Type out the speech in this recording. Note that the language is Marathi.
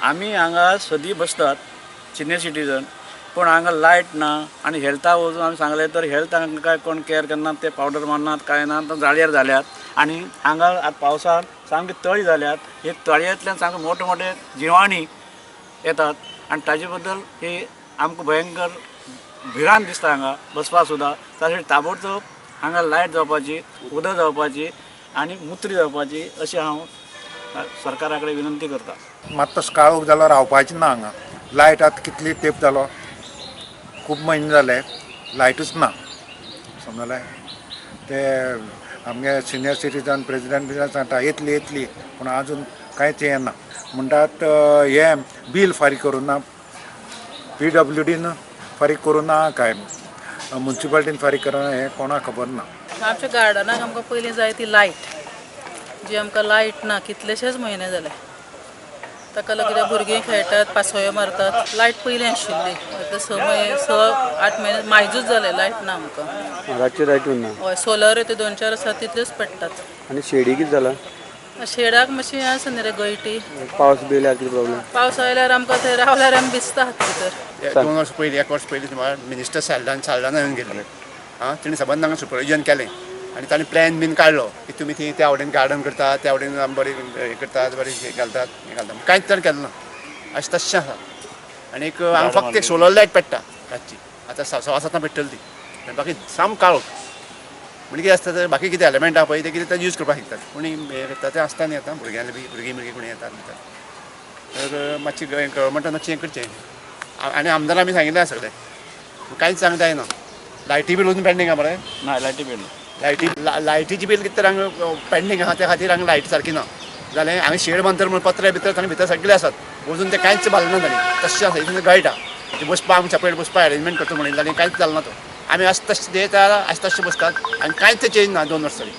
आमी हांगा सदी बसतात सिनियर सिटीजन, पण हांगा लायट ना आनी हेल्था वचून आमी सांगलें तर हेल्थ हांगा काय कोण केअर करनात, ते पावडर मारनात काय ना, जाळ्यार जाल्यात आनी हांगा आतां पावसान सामके तळी जाल्यात. हे तळयांतल्यान सामके मोठे मोठे जिवाणी येतात आनी ताजे बद्दल ही आमकां भयंकर भिरांत दिसता हांगा बसपाक सुद्दां. ताचे ताबडतोब हांगा लायट जावपाची, उदक जावपाची आनी मुत्री जावपाची अशी हांव सरकारा कडेन विनंती करता. मात तसो काळोख जालो रावपाचें ना हांगा. लायट आतां कितली तेंप जालो, खूब म्हयने जाले लायटूच ना समजलें. ते आमगे सिनियर सिटीजन प्रेजिडेंट बी सांगता येतली येतली, पूण आजून कांयच येना म्हणटात. हे बील फारीक करूं ना, PWDन फारीक करूं ना काय म्युन्सिपाल्टीन फारीक करूं हें कोणाक खबर ना. आमच्या गार्डनाक आमकां पयलीं जाय ती लायट, जी आमकां लायट ना कितलेशेच म्हयने जाले. ताका लागून भुरगीं खेळटात, पासोयो मारतात. लायट पयलीं आशिल्ली, आतां 6-8 म्हयने मायजूच जाले लायट ना आमकां. रातची लायट ना. हय, सोलर ते 2-4 आसा तितल्योच पेट्टात. आनी शेडी कितें जाला? शेडाक मातशी आसा न्ही रे गळटी. पावस बी येयल्यार कितें प्रॉब्लेम? पावस आयल्यार आमकां थंय रावल्यार आमी भिजतात भितर. 2 वर्स पयलीं 1 वर्स पयलीं सुमार मिनिस्टर साल्दान येवन गेले. तेणी सबंद हांगा सुपरविजन केलें आनी ताणें प्लॅन बीन काडलो की तुमी थंय त्या वटेन गार्डन करतात, त्या वटेन बरें हें करतात, बरें घालतात हें घालतात. कांयच ताणें केलें ना, अशें तशें आसा. आनी हांव फक्त एक सोलर लायट पेट्टा रातची. आतां 6-7 पेट्टली ती, आनी बाकी साम काळोख. म्हणजे कितें आसता तर बाकी कितें एलिमेंट आहा पळय ते कितें यूज करपाक शिकतात, कोणी हें करता तें आसता न्ही आतां भुरग्यांनी बी भुरगीं कोणी येतात तर मातशी गव्हर्मेंटान मातशें हें करचें. आनी आमदारान आमी सांगिल्लें आसा सगळें, कांयच सांगता येना. लायटी बील अजून पेंडींग आहा मरे. ना लायटी बील लायटीची बील कितें तर हांगा पेंडींग आहा, त्या खातीर हांगा लायट सारकी ना जालें. हांवें शेड बांदतर म्हण पत्रे भितर थंय भितर सगळे आसात, अजून ते कांयच बांदना ताणी. तशें आसा इतून गळटा ते बसपाक आमी सेपरेट बसपाक अरेंजमेंट करता म्हणिल्लें आनी कांयच जालें ना तो. आमी अशें तशें देता अशें तशें बसतात आनी कांयच चेंज ना 2 वर्स जालीं.